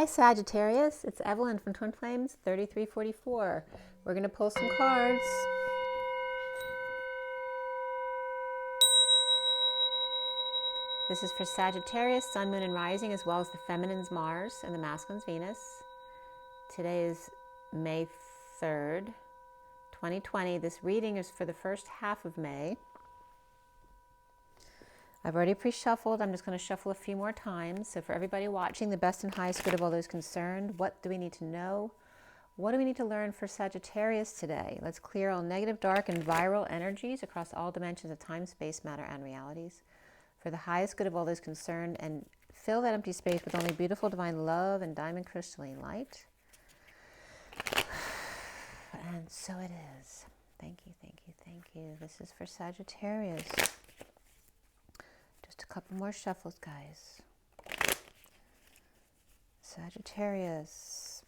Hi Sagittarius, it's Evelyn from Twin Flames 3344. We're going to pull some cards. This is for Sagittarius, Sun, Moon, and Rising, as well as the feminine's Mars and the masculine's Venus. Today is May 3rd, 2020. This reading is for the first half of May. I've already pre-shuffled. I'm just going to shuffle a few more times. So for everybody watching, the best and highest good of all those concerned, what do we need to know? What do we need to learn for Sagittarius today? Let's clear all negative, dark, and viral energies across all dimensions of time, space, matter, and realities. For the highest good of all those concerned, and fill that empty space with only beautiful divine love and diamond crystalline light. And so it is. Thank you, thank you, thank you. This is for Sagittarius. Just a couple more shuffles, guys. Sagittarius.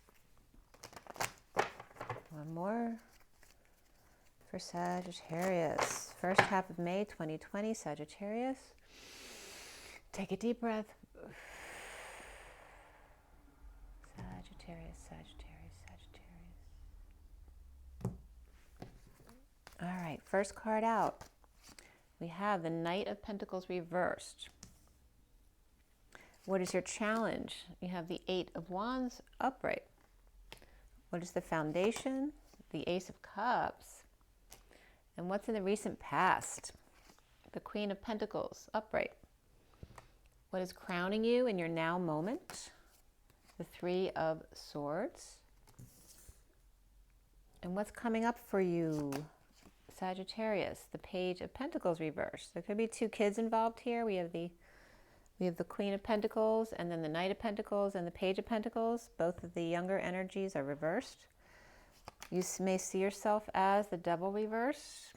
One more for Sagittarius. First half of May 2020, Sagittarius. Take a deep breath. Sagittarius, Sagittarius, Sagittarius. All right, first card out. We have the Knight of Pentacles reversed. What is your challenge? You have the Eight of Wands upright. What is the foundation? The Ace of Cups. And what's in the recent past? The Queen of Pentacles upright. What is crowning you in your now moment? The Three of Swords. And what's coming up for you, Sagittarius? The Page of Pentacles reversed. There could be two kids involved here. We have the Queen of Pentacles, and then the Knight of Pentacles and the Page of Pentacles. Both of the younger energies are reversed. You may see yourself as the Devil reversed.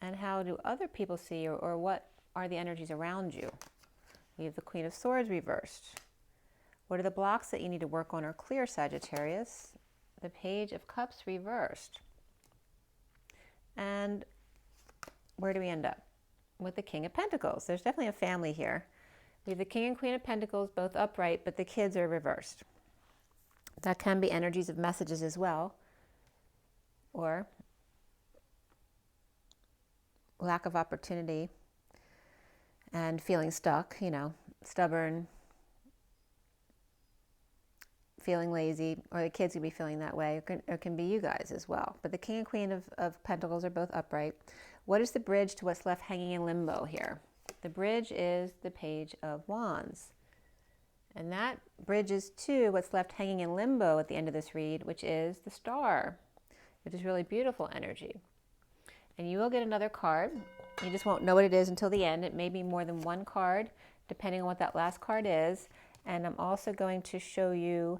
And how do other people see you, or what are the energies around you? We have the Queen of Swords reversed. What are the blocks that you need to work on or clear, Sagittarius? The Page of Cups reversed. And where do we end up? With the King of Pentacles. There's definitely a family here. We have the King and Queen of Pentacles both upright, but the kids are reversed. That can be energies of messages as well, or lack of opportunity and feeling stuck, you know, stubborn, feeling lazy, or the kids could be feeling that way, or it can be you guys as well. But the King and Queen of Pentacles are both upright. What is the bridge to what's left hanging in limbo here? The bridge is the Page of Wands. And that bridges to what's left hanging in limbo at the end of this read, which is the Star, which is really beautiful energy. And you will get another card. You just won't know what it is until the end. It may be more than one card, depending on what that last card is. And I'm also going to show you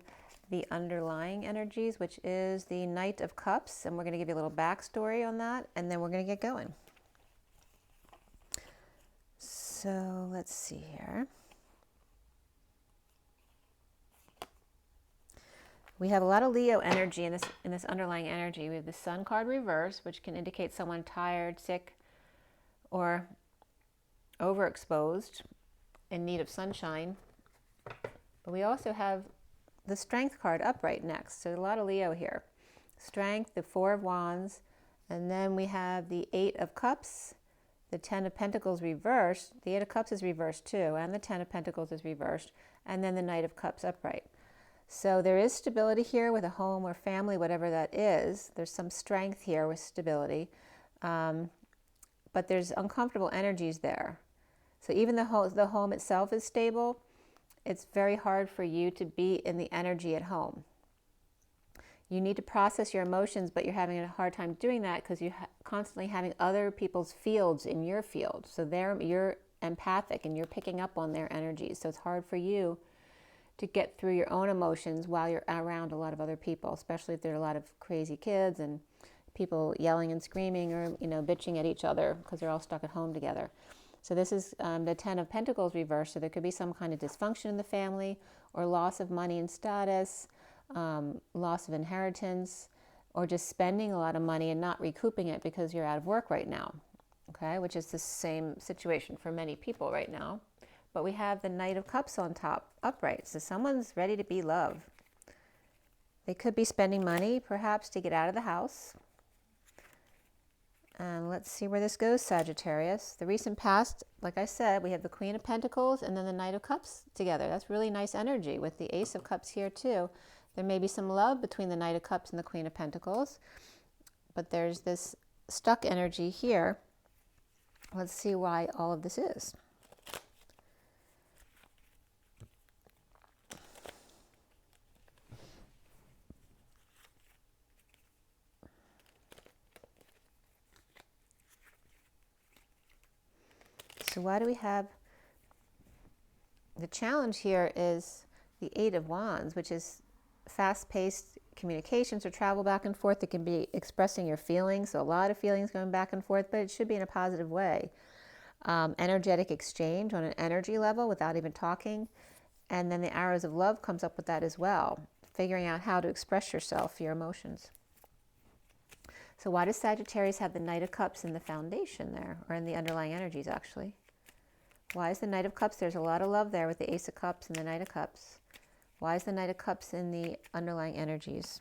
the underlying energies, which is the Knight of Cups. And we're going to give you a little backstory on that, and then we're going to get going. So let's see here. We have a lot of Leo energy in this underlying energy. We have the Sun card reverse, which can indicate someone tired, sick, or overexposed, in need of sunshine. But we also have the Strength card upright next. So a lot of Leo here. Strength, the Four of Wands, and then we have the Eight of Cups, the Ten of Pentacles reversed. The Eight of Cups is reversed too, and the Ten of Pentacles is reversed, and then the Knight of Cups upright. So there is stability here with a home or family, whatever that is. There's some strength here with stability, but there's uncomfortable energies there. So even the home itself is stable, it's very hard for you to be in the energy at home. You need to process your emotions, but you're having a hard time doing that because you're constantly having other people's fields in your field. So you're empathic and you're picking up on their energies. So it's hard for you to get through your own emotions while you're around a lot of other people, especially if there are a lot of crazy kids and people yelling and screaming, or, you know, bitching at each other because they're all stuck at home together. So this is the Ten of Pentacles reversed. So there could be some kind of dysfunction in the family, or loss of money and status, loss of inheritance, or just spending a lot of money and not recouping it because you're out of work right now. Okay, which is the same situation for many people right now. but we have the Knight of Cups on top, upright. So someone's ready to be loved. They could be spending money, perhaps, to get out of the house. And let's see where this goes, Sagittarius. The recent past, like I said, we have the Queen of Pentacles and then the Knight of Cups together. That's really nice energy with the Ace of Cups here too. There may be some love between the Knight of Cups and the Queen of Pentacles, but there's this stuck energy here. Let's see why all of this is. So why do we have, the challenge here is the Eight of Wands, which is fast-paced communications or travel back and forth. It can be expressing your feelings, so a lot of feelings going back and forth, but it should be in a positive way. Energetic exchange on an energy level without even talking. And then the Arrows of Love comes up with that as well, figuring out how to express yourself, your emotions. So why does Sagittarius have the Knight of Cups in the foundation there, or in the underlying energies actually? Why is the Knight of Cups? There's a lot of love there with the Ace of Cups and the Knight of Cups. Why is the Knight of Cups in the underlying energies?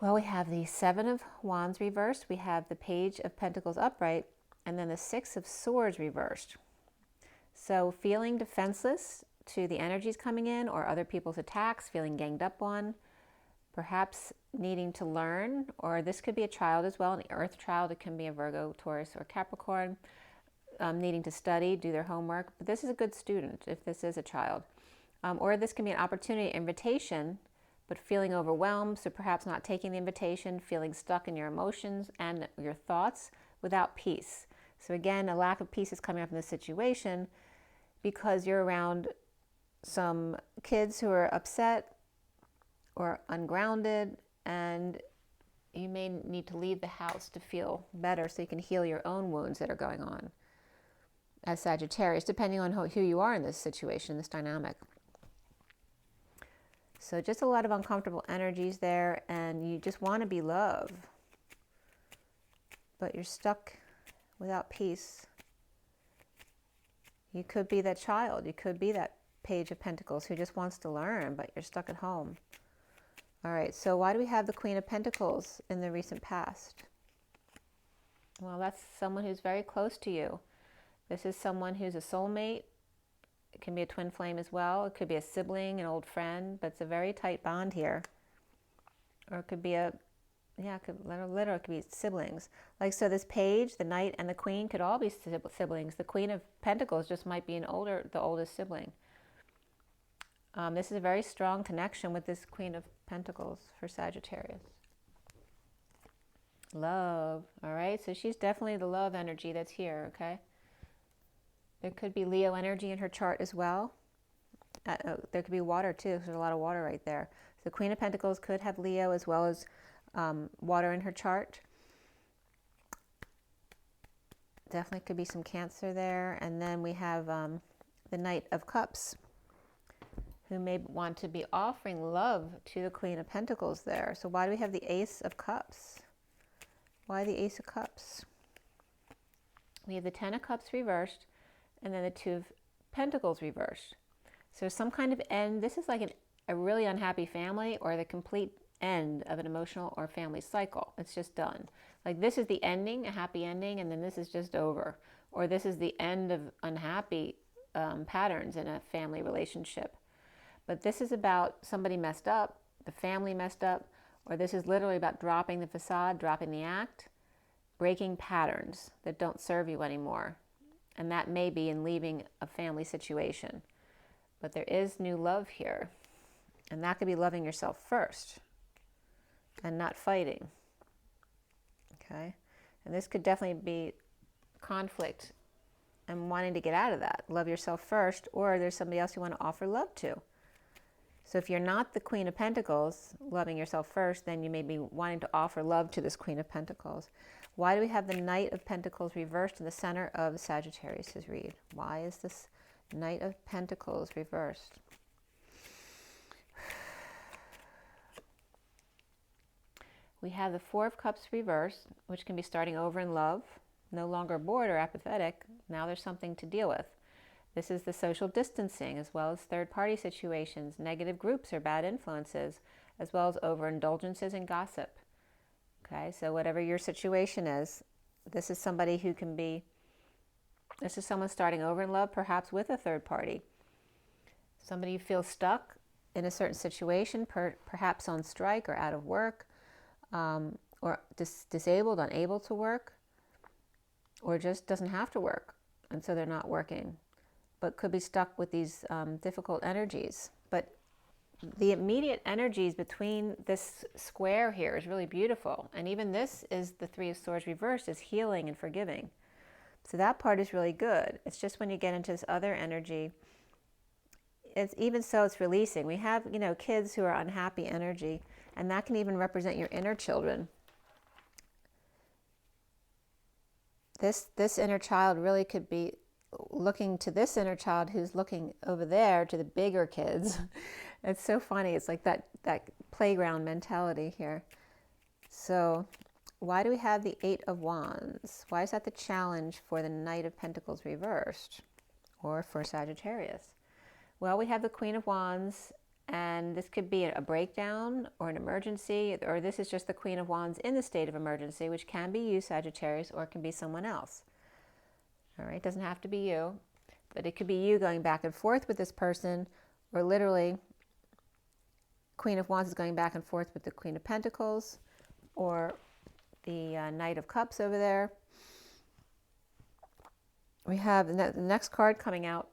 Well, we have the Seven of Wands reversed. We have the Page of Pentacles upright, and then the Six of Swords reversed. So feeling defenseless to the energies coming in or other people's attacks, feeling ganged up on, perhaps needing to learn, or this could be a child as well, an earth child. It can be a Virgo, Taurus, or Capricorn, needing to study, do their homework. But this is a good student if this is a child. Or this can be an opportunity, invitation, but feeling overwhelmed, so perhaps not taking the invitation, feeling stuck in your emotions and your thoughts without peace. So again, a lack of peace is coming up in this situation because you're around some kids who are upset or ungrounded, and you may need to leave the house to feel better so you can heal your own wounds that are going on as Sagittarius, depending on who you are in this situation, this dynamic. So just a lot of uncomfortable energies there, and you just want to be loved, but you're stuck without peace. You could be that child. You could be that Page of Pentacles who just wants to learn, but you're stuck at home. All right, so why do we have the Queen of Pentacles in the recent past? Well, that's someone who's very close to you. This is someone who's a soulmate. It can be a twin flame as well. It could be a sibling, an old friend, but it's a very tight bond here. Or it could be it could be siblings. Like, so this Page, the Knight, and the Queen could all be siblings. The Queen of Pentacles just might be the oldest sibling. This is a very strong connection with this Queen of Pentacles for Sagittarius. Love, all right? So she's definitely the love energy that's here, okay? There could be Leo energy in her chart as well. There could be water too. There's a lot of water right there. So the Queen of Pentacles could have Leo as well as water in her chart. Definitely could be some Cancer there. And then we have the Knight of Cups, who may want to be offering love to the Queen of Pentacles there. So why do we have the Ace of Cups? Why the Ace of Cups? We have the Ten of Cups reversed, and then the Two of Pentacles reversed. So some kind of end. This is like a really unhappy family, or the complete end of an emotional or family cycle. It's just done. Like, this is the ending, a happy ending, and then this is just over. Or this is the end of unhappy patterns in a family relationship. But this is about somebody messed up, the family messed up, or this is literally about dropping the facade, dropping the act, breaking patterns that don't serve you anymore. And that may be in leaving a family situation. But there is new love here. And that could be loving yourself first and not fighting. Okay? And this could definitely be conflict and wanting to get out of that. Love yourself first, or there's somebody else you want to offer love to. So if you're not the Queen of Pentacles, loving yourself first, then you may be wanting to offer love to this Queen of Pentacles. Why do we have the Knight of Pentacles reversed in the center of Sagittarius' read? Why is this Knight of Pentacles reversed? We have the Four of Cups reversed, which can be starting over in love. no longer bored or apathetic. Now there's something to deal with. This is the social distancing, as well as third-party situations, negative groups or bad influences, as well as overindulgences and gossip. Okay, so whatever your situation is, this is somebody who can be, this is someone starting over in love, perhaps with a third party. Somebody who feels stuck in a certain situation, perhaps on strike or out of work, or disabled, unable to work, or just doesn't have to work, and so they're not working, but could be stuck with these difficult energies. But the immediate energies between this square here is really beautiful. And even this is the Three of Swords reversed, is healing and forgiving. So that part is really good. It's just when you get into this other energy, it's even so it's releasing. We have, you know, kids who are unhappy energy, and that can even represent your inner children. This inner child really could be looking to this inner child who's looking over there to the bigger kids. It's so funny. It's like that playground mentality here. So why do we have the Eight of Wands? Why is that the challenge for the Knight of Pentacles reversed, or for Sagittarius? Well, we have the Queen of Wands, and this could be a breakdown or an emergency, or this is just the Queen of Wands in the state of emergency, which can be you, Sagittarius, or it can be someone else. All right, it doesn't have to be you, but it could be you going back and forth with this person, or literally Queen of Wands is going back and forth with the Queen of Pentacles, or the Knight of Cups over there. We have the next card coming out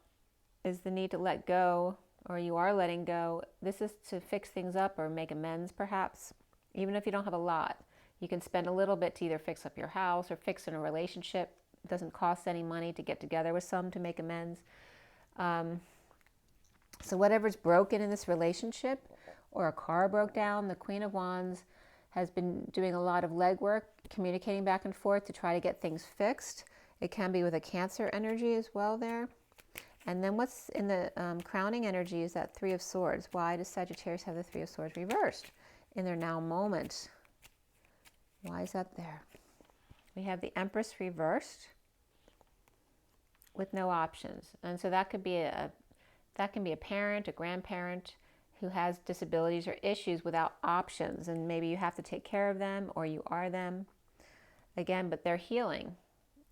is the need to let go, or you are letting go. This is to fix things up or make amends, perhaps. Even if you don't have a lot, you can spend a little bit to either fix up your house or fix in a relationship. It doesn't cost any money to get together with some to make amends. So whatever's broken in this relationship, or a car broke down, the Queen of Wands has been doing a lot of legwork, communicating back and forth to try to get things fixed. It can be with a Cancer energy as well there. And then what's in the crowning energy is that Three of Swords. Why does Sagittarius have the Three of Swords reversed in their now moment? Why is that there? We have the Empress reversed with no options. And so that could be a parent, a grandparent who has disabilities or issues without options, and maybe you have to take care of them, or you are them. Again, but they're healing.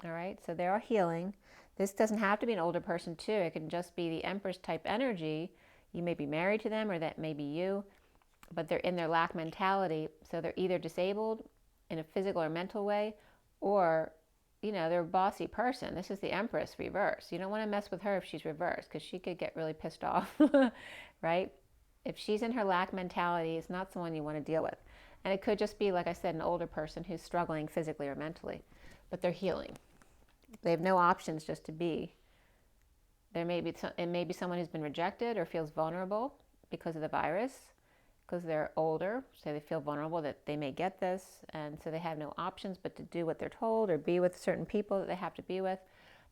All right, so they are healing. This doesn't have to be an older person too. It can just be the Empress type energy. You may be married to them, or that may be you, but they're in their lack mentality. So they're either disabled in a physical or mental way, or, you know, they're a bossy person. This is the Empress reverse. You don't want to mess with her if she's reversed, because she could get really pissed off, right? If she's in her lack mentality, it's not someone you want to deal with. And it could just be, like I said, an older person who's struggling physically or mentally, but they're healing. They have no options just to be. It may be someone who's been rejected or feels vulnerable because of the virus, because they're older, so they feel vulnerable that they may get this, and so they have no options but to do what they're told or be with certain people that they have to be with.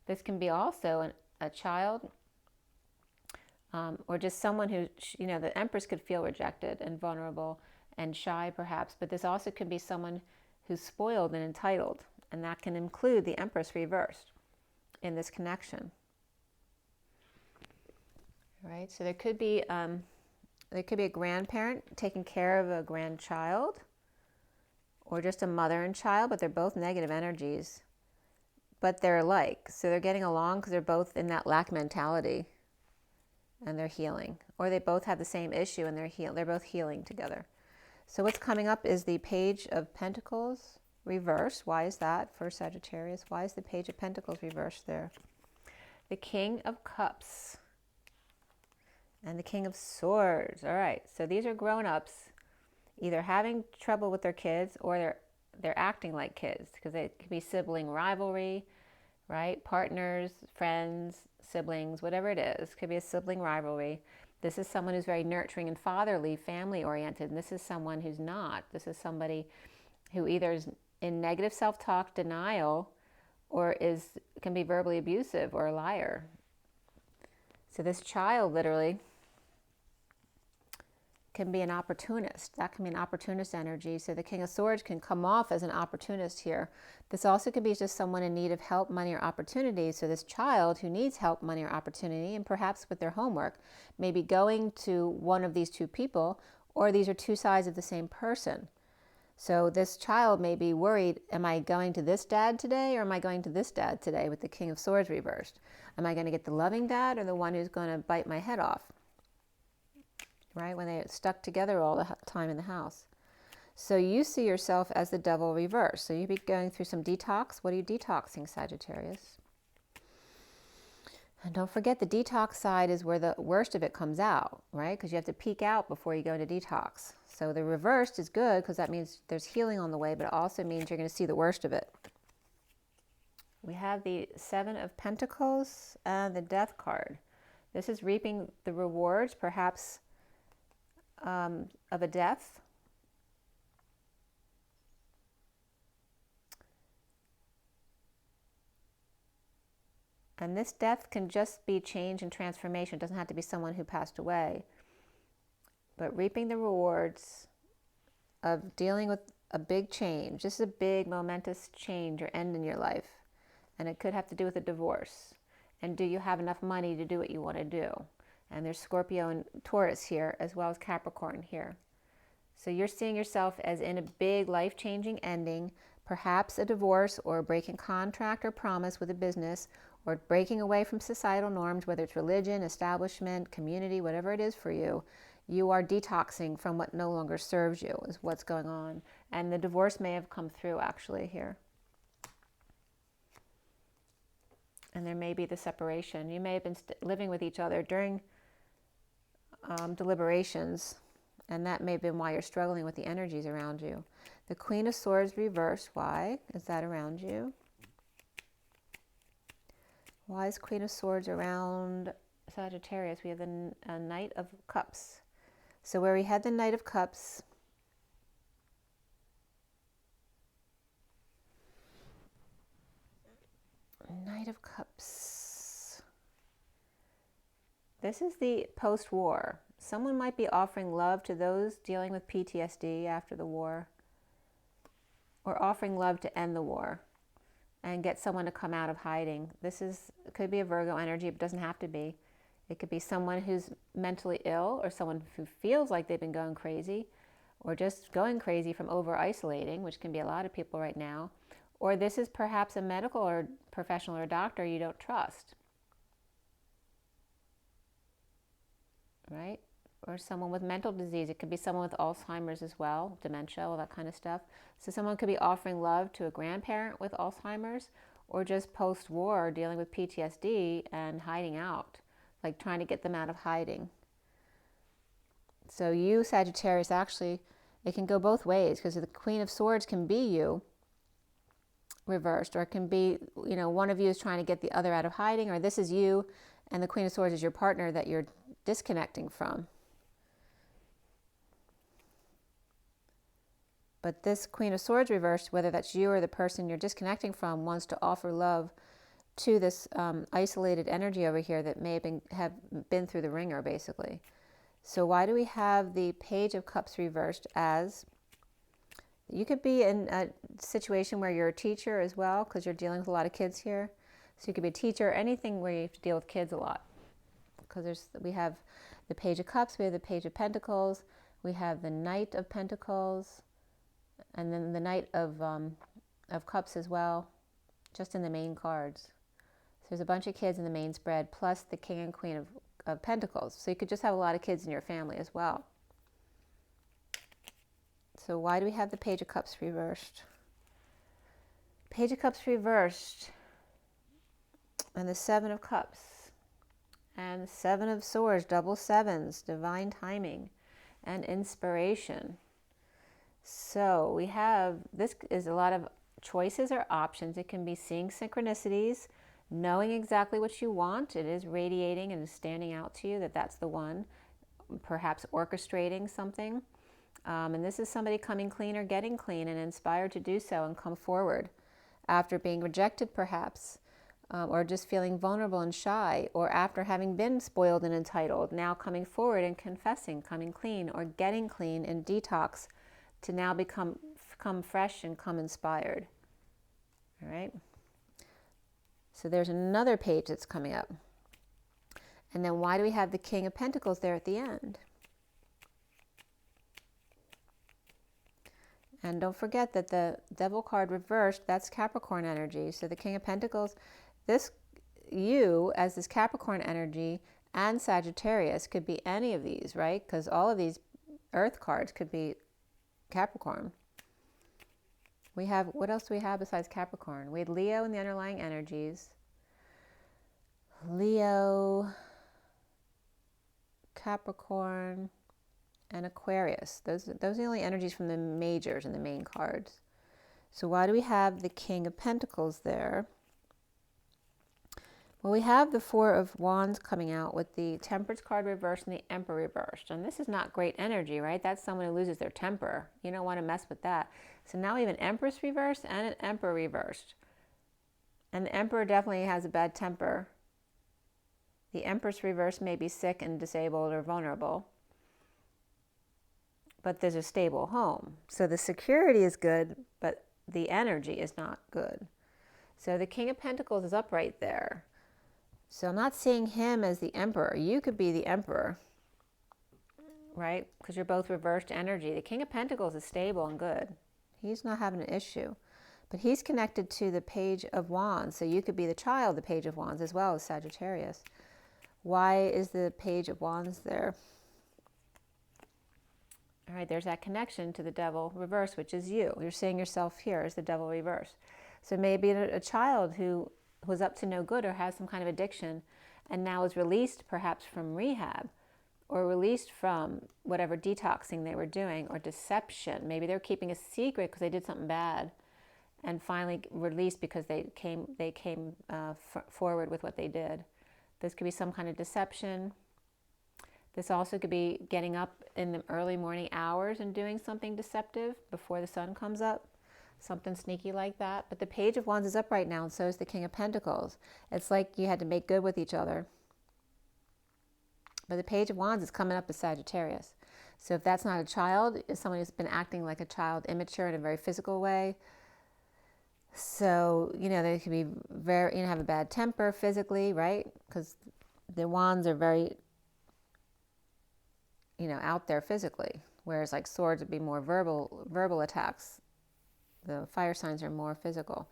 This can be also a child, or just someone who, you know, the Empress could feel rejected and vulnerable and shy perhaps, but this also could be someone who's spoiled and entitled, and that can include the Empress reversed in this connection. All right, so there could be a grandparent taking care of a grandchild, or just a mother and child, but they're both negative energies, but they're alike, so they're getting along because they're both in that lack mentality. And they're healing, or they both have the same issue and they're both healing together. So what's coming up is the Page of Pentacles reversed. Why is that for Sagittarius? Why is the Page of Pentacles reversed there? The King of Cups and the King of Swords. All right, so these are grown-ups either having trouble with their kids, or they're acting like kids, because it could be sibling rivalry, right? Partners, friends, siblings, whatever it is. Could be a sibling rivalry. This is someone who's very nurturing and fatherly, family-oriented, and this is someone who's not. This is somebody who either is in negative self-talk, denial, or can be verbally abusive or a liar. So this child literally can be an opportunist. That can be an opportunist energy. So the King of Swords can come off as an opportunist here. This also could be just someone in need of help, money, or opportunity. So this child who needs help, money, or opportunity, and perhaps with their homework, may be going to one of these two people, or these are two sides of the same person. So this child may be worried, am I going to this dad today, or am I going to this dad today with the King of Swords reversed? Am I going to get the loving dad or the one who's going to bite my head off? Right, when they're stuck together all the time in the house. So you see yourself as the devil reversed. So you'd be going through some detox. What are you detoxing, Sagittarius? And don't forget, the detox side is where the worst of it comes out, right? Because you have to peak out before you go into detox. So the reversed is good because that means there's healing on the way, but it also means you're going to see the worst of it. We have the Seven of Pentacles and the Death card. This is reaping the rewards, perhaps of a death. And this death can just be change and transformation. It doesn't have to be someone who passed away. But reaping the rewards of dealing with a big change. This is a big momentous change or end in your life. And it could have to do with a divorce. And do you have enough money to do what you want to do? And there's Scorpio and Taurus here, as well as Capricorn here. So you're seeing yourself as in a big life-changing ending, perhaps a divorce or breaking contract or promise with a business, or breaking away from societal norms, whether it's religion, establishment, community, whatever it is for you. You are detoxing from what no longer serves you, is what's going on. And the divorce may have come through actually here. And there may be the separation. You may have been living with each other during deliberations, and that may have been why you're struggling with the energies around you. The Queen of Swords reversed, why is that around you? Why is Queen of Swords around Sagittarius? We have the Knight of Cups. So where we had the Knight of Cups, Knight of Cups. This is the post-war. Someone might be offering love to those dealing with PTSD after the war, or offering love to end the war and get someone to come out of hiding. This could be a Virgo energy, but it doesn't have to be. It could be someone who's mentally ill, or someone who feels like they've been going crazy, or just going crazy from over-isolating, which can be a lot of people right now. Or this is perhaps a medical or professional or doctor you don't trust. Right? Or someone with mental disease. It could be someone with Alzheimer's as well, dementia, all that kind of stuff. So someone could be offering love to a grandparent with Alzheimer's, or just post-war dealing with PTSD and hiding out, like trying to get them out of hiding. So you, Sagittarius, actually, it can go both ways, because the Queen of Swords can be you reversed, or it can be, you know, one of you is trying to get the other out of hiding, or this is you and the Queen of Swords is your partner that you're disconnecting from. But this Queen of Swords reversed, whether that's you or the person you're disconnecting from, wants to offer love to this isolated energy over here that may have been through the ringer, basically. So why do we have the Page of Cups reversed? As you could be in a situation where you're a teacher as well, because you're dealing with a lot of kids here. So you could be a teacher, anything where you have to deal with kids a lot. Because we have the Page of Cups, we have the Page of Pentacles, we have the Knight of Pentacles, and then the Knight of Cups as well, just in the main cards. So there's a bunch of kids in the main spread, plus the King and Queen of Pentacles. So you could just have a lot of kids in your family as well. So why do we have the Page of Cups reversed? Page of Cups reversed, and the Seven of Cups, and the Seven of Swords, double sevens, divine timing, and inspiration. So we have, this is a lot of choices or options. It can be seeing synchronicities, knowing exactly what you want. It is radiating and is standing out to you that that's the one. Perhaps orchestrating something. And this is somebody coming clean or getting clean and inspired to do so and come forward after being rejected perhaps, or just feeling vulnerable and shy, or after having been spoiled and entitled, now coming forward and confessing, coming clean, or getting clean in detox to now become fresh and come inspired. All right. So there's another page that's coming up. And then why do we have the King of Pentacles there at the end? And don't forget that the Devil card reversed, that's Capricorn energy. So the King of Pentacles, this you as this Capricorn energy and Sagittarius could be any of these, right? Because all of these Earth cards could be Capricorn. We have, what else do we have besides Capricorn? We had Leo in the underlying energies. Leo, Capricorn, and Aquarius. Those are the only energies from the majors and the main cards. So why do we have the King of Pentacles there? Well, we have the Four of Wands coming out with the Temperance card reversed and the Emperor reversed. And this is not great energy, right? That's someone who loses their temper. You don't want to mess with that. So now we have an Empress reversed and an Emperor reversed. And the Emperor definitely has a bad temper. The Empress reversed may be sick and disabled or vulnerable. But there's a stable home. So the security is good, but the energy is not good. So the King of Pentacles is upright there. So I'm not seeing him as the Emperor. You could be the Emperor, right? Because you're both reversed energy. The King of Pentacles is stable and good. He's not having an issue. But he's connected to the Page of Wands. So you could be the child, the Page of Wands, as well as Sagittarius. Why is the Page of Wands there? All right, there's that connection to the Devil reverse, which is you. You're seeing yourself here as the Devil reverse. So maybe a child who was up to no good or has some kind of addiction and now is released perhaps from rehab or released from whatever detoxing they were doing or deception. Maybe they're keeping a secret because they did something bad and finally released because they came forward with what they did. This could be some kind of deception. This also could be getting up in the early morning hours and doing something deceptive before the sun comes up. Something sneaky like that. But the Page of Wands is up right now, and so is the King of Pentacles. It's like you had to make good with each other. But the Page of Wands is coming up as Sagittarius. So if that's not a child, it's someone who's been acting like a child, immature in a very physical way. So, they could be very, have a bad temper physically, right? Because the wands are very, out there physically. Whereas like swords would be more verbal attacks. The fire signs are more physical.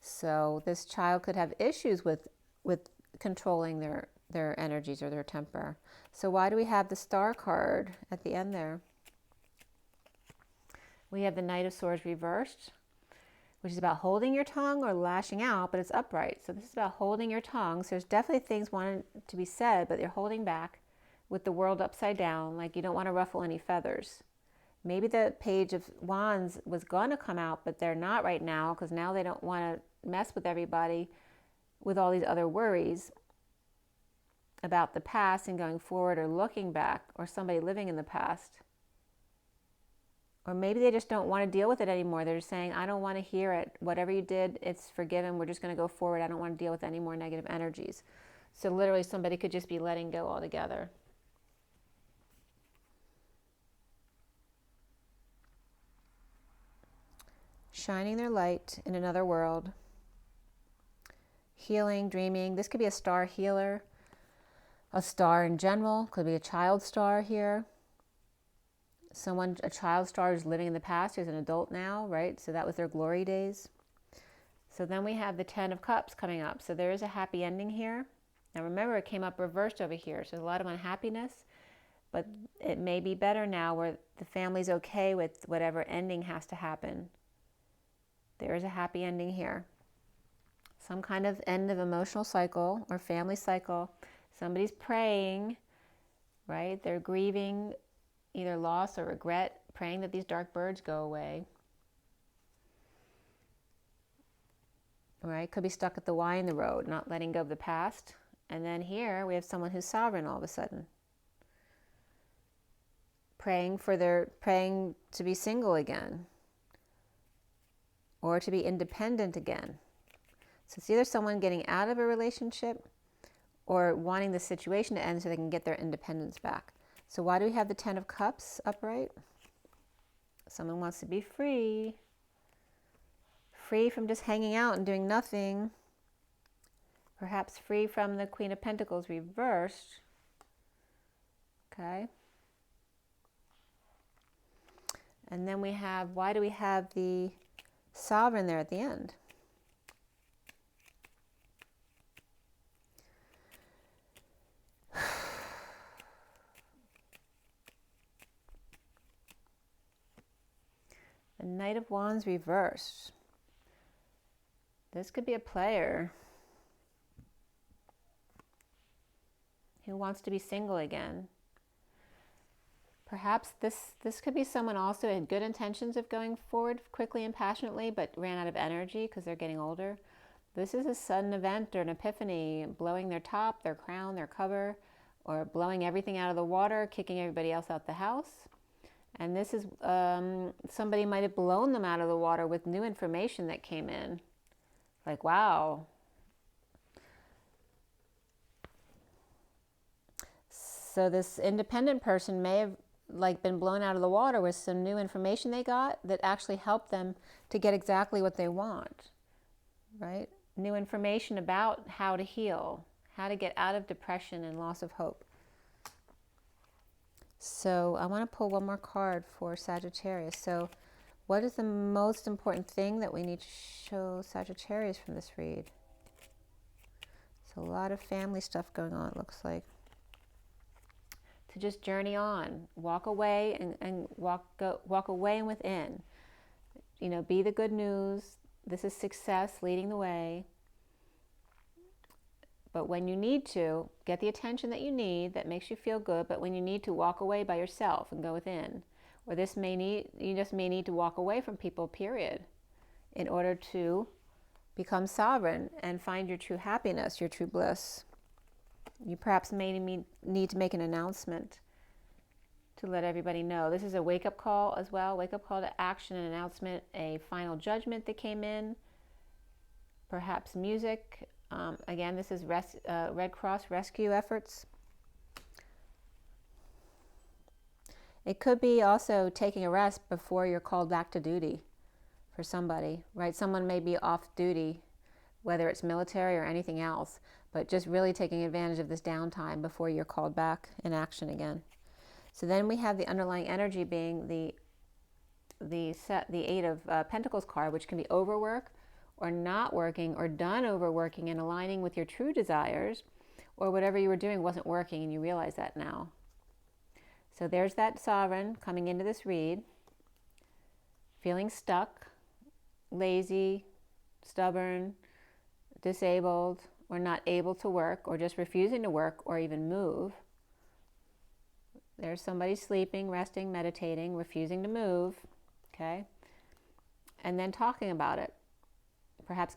So this child could have issues with controlling their energies or their temper. So why do we have the Star card at the end there? We have the Knight of Swords reversed, which is about holding your tongue or lashing out, but it's upright. So this is about holding your tongue. So there's definitely things wanted to be said, but you're holding back with the world upside down, like you don't want to ruffle any feathers. Maybe the Page of Wands was going to come out, but they're not right now because now they don't want to mess with everybody with all these other worries about the past and going forward or looking back or somebody living in the past. Or maybe they just don't want to deal with it anymore. They're just saying, I don't want to hear it. Whatever you did, it's forgiven. We're just going to go forward. I don't want to deal with any more negative energies. So literally somebody could just be letting go altogether. Shining their light in another world. Healing, dreaming. This could be a star healer. A star in general. Could be a child star here. A child star is living in the past, who's an adult now, right? So that was their glory days. So then we have the 10 of Cups coming up. So there is a happy ending here. Now remember, it came up reversed over here. So there's a lot of unhappiness, but it may be better now where the family's okay with whatever ending has to happen. There is a happy ending here. Some kind of end of emotional cycle or family cycle. Somebody's praying, right? They're grieving either loss or regret, praying that these dark birds go away. Right? Could be stuck at the Y in the road, not letting go of the past. And then here we have someone who's sovereign all of a sudden. Praying to be single again. Or to be independent again. So it's either someone getting out of a relationship or wanting the situation to end so they can get their independence back. So why do we have the Ten of Cups upright? Someone wants to be free. Free from just hanging out and doing nothing. Perhaps free from the Queen of Pentacles reversed. Okay. And then we have, why do we have the Sovereign there at the end? The Knight of Wands reversed. This could be a player who wants to be single again. Perhaps this could be someone also who had good intentions of going forward quickly and passionately, but ran out of energy because they're getting older. This is a sudden event or an epiphany, blowing their top, their crown, their cover, or blowing everything out of the water, kicking everybody else out the house. And this is, somebody might have blown them out of the water with new information that came in. Like, wow. So this independent person may have been blown out of the water with some new information they got that actually helped them to get exactly what they want, right? New information about how to heal, how to get out of depression and loss of hope. So I want to pull one more card for Sagittarius. So what is the most important thing that we need to show Sagittarius from this read? So a lot of family stuff going on, it looks like. To just journey on, walk away and walk away and within. You know, be the good news. This is success leading the way. But when you need to, get the attention that you need that makes you feel good, but when you need to, walk away by yourself and go within. Or you just may need to walk away from people, period, in order to become sovereign and find your true happiness, your true bliss. You perhaps may need to make an announcement to let everybody know. This is a wake-up call as well, wake-up call to action, an announcement, a final judgment that came in, perhaps music. Again, this is Red Cross rescue efforts. It could be also taking a rest before you're called back to duty for somebody, right? Someone may be off duty, whether it's military or anything else, but just really taking advantage of this downtime before you're called back in action again. So then we have the underlying energy being the Eight of Pentacles card, which can be overwork or not working or done overworking and aligning with your true desires, or whatever you were doing wasn't working and you realize that now. So there's that Sovereign coming into this read, feeling stuck, lazy, stubborn, disabled, or not able to work, or just refusing to work or even move. There's somebody sleeping, resting, meditating, refusing to move, okay? And then talking about it. Perhaps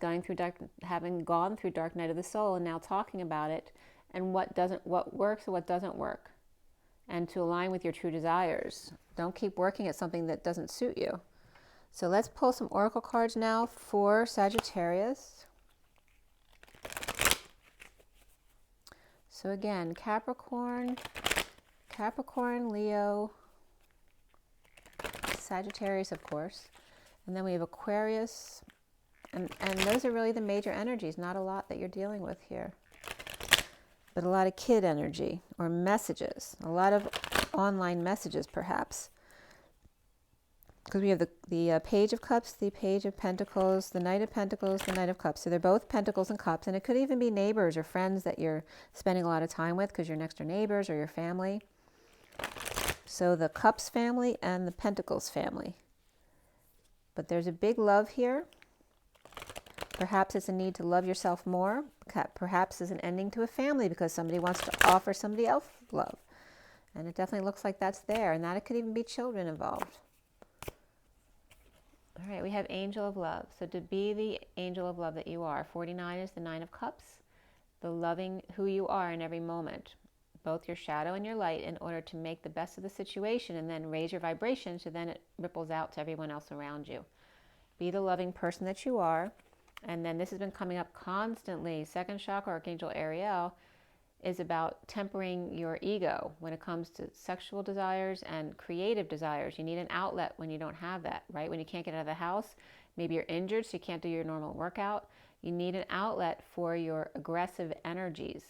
having gone through dark night of the soul and now talking about it and what works and what doesn't work. And to align with your true desires. Don't keep working at something that doesn't suit you. So let's pull some oracle cards now for Sagittarius. So again, Capricorn, Leo, Sagittarius, of course. And then we have Aquarius. And those are really the major energies. Not a lot that you're dealing with here. But a lot of kid energy or messages. A lot of online messages, perhaps. Because we have the Page of Cups, the Page of Pentacles, the Knight of Pentacles, the Knight of Cups. So they're both Pentacles and Cups. And it could even be neighbors or friends that you're spending a lot of time with because you're next door neighbors or your family. So the Cups family and the Pentacles family. But there's a big love here. Perhaps it's a need to love yourself more. Perhaps it's an ending to a family because somebody wants to offer somebody else love. And it definitely looks like that's there. And that it could even be children involved. All right, we have Angel of Love. So to be the Angel of Love that you are, 49 is the Nine of Cups, the loving who you are in every moment, both your shadow and your light, in order to make the best of the situation and then raise your vibration so then it ripples out to everyone else around you. Be the loving person that you are. And then this has been coming up constantly. Second chakra, Archangel Ariel, is about tempering your ego when it comes to sexual desires and creative desires. You need an outlet when you don't have that, right? When you can't get out of the house, maybe you're injured, so you can't do your normal workout. You need an outlet for your aggressive energies.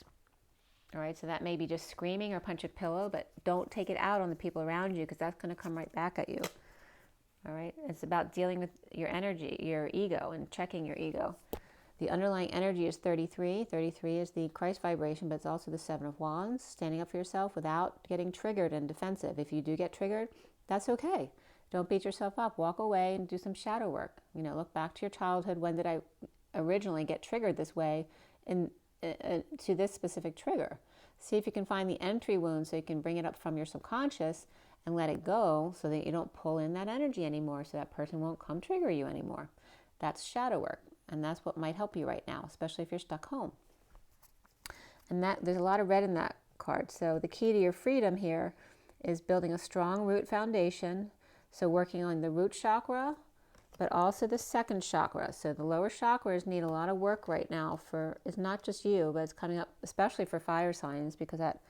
All right, so that may be just screaming or punch a pillow, but don't take it out on the people around you, because that's going to come right back at you. All right, it's about dealing with your energy, your ego, and checking your ego. The underlying energy is 33. 33 is the Christ vibration, but it's also the Seven of Wands, standing up for yourself without getting triggered and defensive. If you do get triggered, that's okay. Don't beat yourself up. Walk away and do some shadow work. You know, look back to your childhood. When did I originally get triggered this way to this specific trigger? See if you can find the entry wound so you can bring it up from your subconscious and let it go, so that you don't pull in that energy anymore, so that person won't come trigger you anymore. That's shadow work, and that's what might help you right now, especially if you're stuck home. And that there's a lot of red in that card. So the key to your freedom here is building a strong root foundation. So working on the root chakra, but also the second chakra. So the lower chakras need a lot of work right now for, it's not just you, but it's coming up especially for fire signs, because that,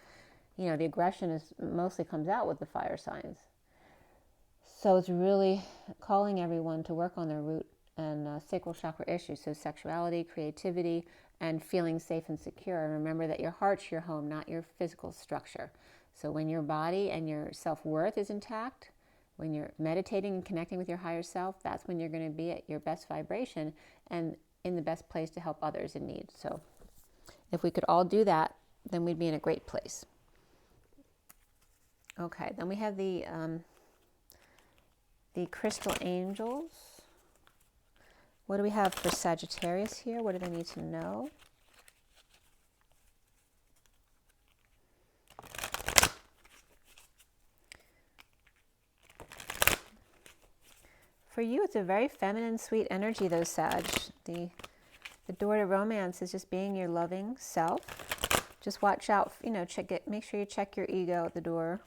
you know, the aggression is mostly comes out with the fire signs. So it's really calling everyone to work on their root and sacral chakra issues. So sexuality, creativity, and feeling safe and secure. And remember that your heart's your home, not your physical structure. So when your body and your self-worth is intact, when you're meditating and connecting with your higher self, that's when you're going to be at your best vibration and in the best place to help others in need. So if we could all do that, then we'd be in a great place. Okay, then we have the crystal angels. What do we have for Sagittarius here? What do they need to know? For you, it's a very feminine, sweet energy, though, Sag. The door to romance is just being your loving self. Just watch out, you know, make sure you check your ego at the door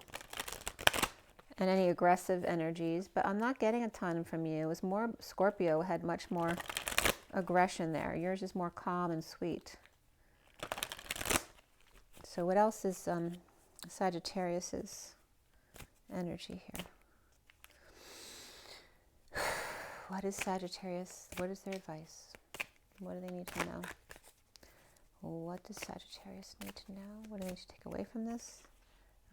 and any aggressive energies. But I'm not getting a ton from you. It was more Scorpio, had much more aggression there. Yours is more calm and sweet. So what else is Sagittarius's energy here? What is Sagittarius? What is their advice? What do they need to know? What does Sagittarius need to know? What do they need to take away from this?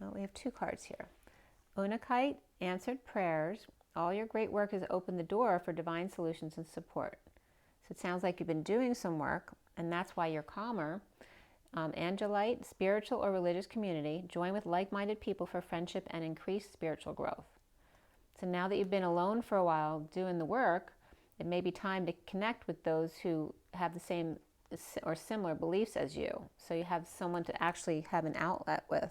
Oh, we have two cards here. Unakite, answered prayers. All your great work has opened the door for divine solutions and support. So it sounds like you've been doing some work, and that's why you're calmer. Angelite, spiritual or religious community. Join with like-minded people for friendship and increased spiritual growth. So now that you've been alone for a while doing the work, it may be time to connect with those who have the same or similar beliefs as you. So you have someone to actually have an outlet with.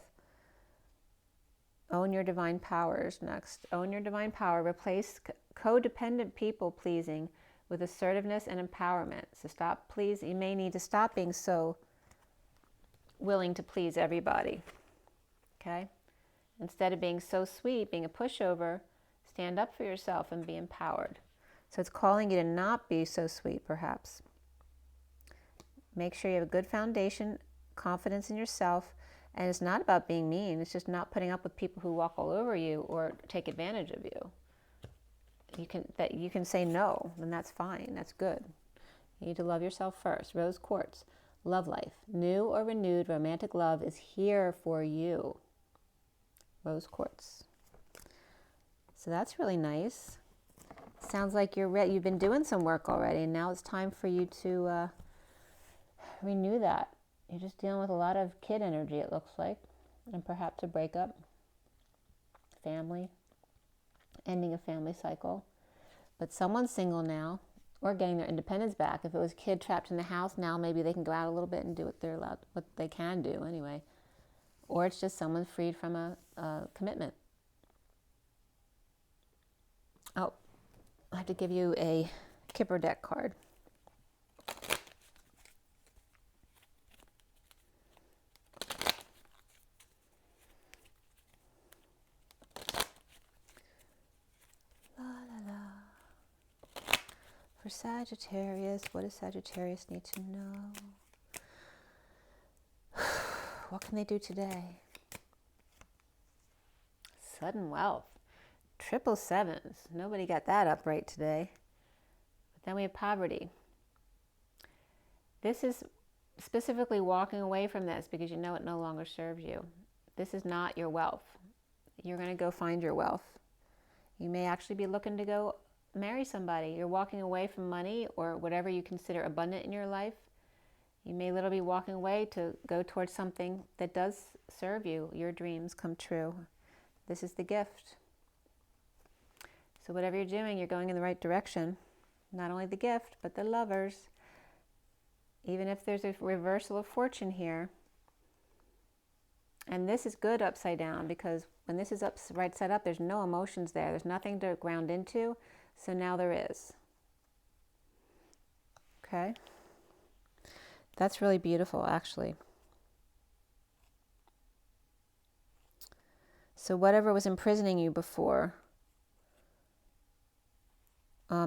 Own your divine powers next. Own your divine power. Replace codependent people pleasing with assertiveness and empowerment. So stop pleasing. You may need to stop being so willing to please everybody. Okay? Instead of being so sweet, being a pushover, stand up for yourself and be empowered. So it's calling you to not be so sweet, perhaps. Make sure you have a good foundation, confidence in yourself, and it's not about being mean. It's just not putting up with people who walk all over you or take advantage of you. You can say no, and that's fine. That's good. You need to love yourself first. Rose quartz, love life. New or renewed romantic love is here for you. Rose quartz. So that's really nice. Sounds like you've been doing some work already, and now it's time for you to renew that. You're just dealing with a lot of kid energy, it looks like, and perhaps a breakup, family, ending a family cycle. But someone's single now, or getting their independence back. If it was a kid trapped in the house, now maybe they can go out a little bit and do what they can do anyway. Or it's just someone freed from a commitment. Oh, I have to give you a Kipper deck card. La la la. For Sagittarius. What does Sagittarius need to know? What can they do today? Sudden wealth. Triple sevens. Nobody got that upright today. But then we have poverty. This is specifically walking away from this because you know it no longer serves you. This is not your wealth. You're going to go find your wealth. You may actually be looking to go marry somebody. You're walking away from money or whatever you consider abundant in your life. You may literally be walking away to go towards something that does serve you. Your dreams come true. This is the gift. So whatever you're doing, you're going in the right direction. Not only the gift, but the lovers. Even if there's a reversal of fortune here. And this is good upside down, because when this is right side up, there's no emotions there. There's nothing to ground into. So now there is. Okay? That's really beautiful, actually. So whatever was imprisoning you before,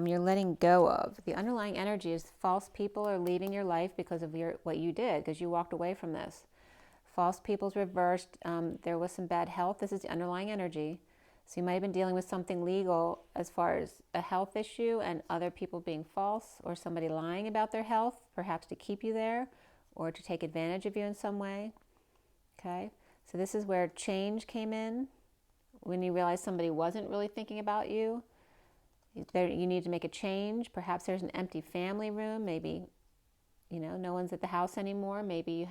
you're letting go of. The underlying energy is false people are leaving your life because of what you did, because you walked away from this. False people's reversed. There was some bad health. This is the underlying energy. So you might have been dealing with something legal as far as a health issue and other people being false, or somebody lying about their health, perhaps to keep you there or to take advantage of you in some way. Okay? So this is where change came in. When you realize somebody wasn't really thinking about you, you need to make a change. Perhaps there's an empty family room. Maybe, no one's at the house anymore. Maybe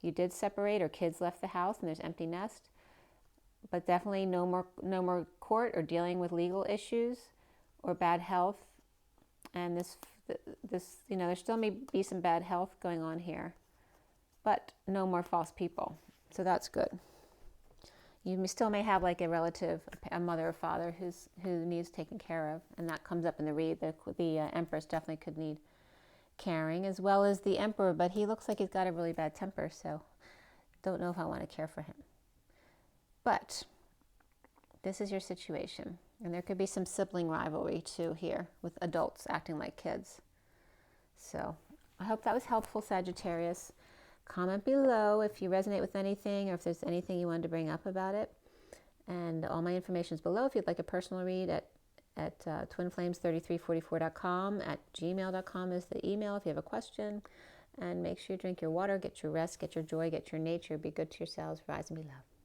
you did separate, or kids left the house and there's empty nest. But definitely no more court or dealing with legal issues or bad health. And this, there still may be some bad health going on here, but no more false people. So that's good. You still may have like a relative, a mother or father who needs taken care of, and that comes up in the read. The Empress definitely could need caring, as well as the Emperor, but he looks like he's got a really bad temper, so don't know if I want to care for him. But this is your situation, and there could be some sibling rivalry too here with adults acting like kids. So I hope that was helpful, Sagittarius. Comment below if you resonate with anything, or if there's anything you wanted to bring up about it. And all my information is below if you'd like a personal read at twinflames3344.com, at gmail.com is the email if you have a question. And make sure you drink your water, get your rest, get your joy, get your nature, be good to yourselves, rise and be loved.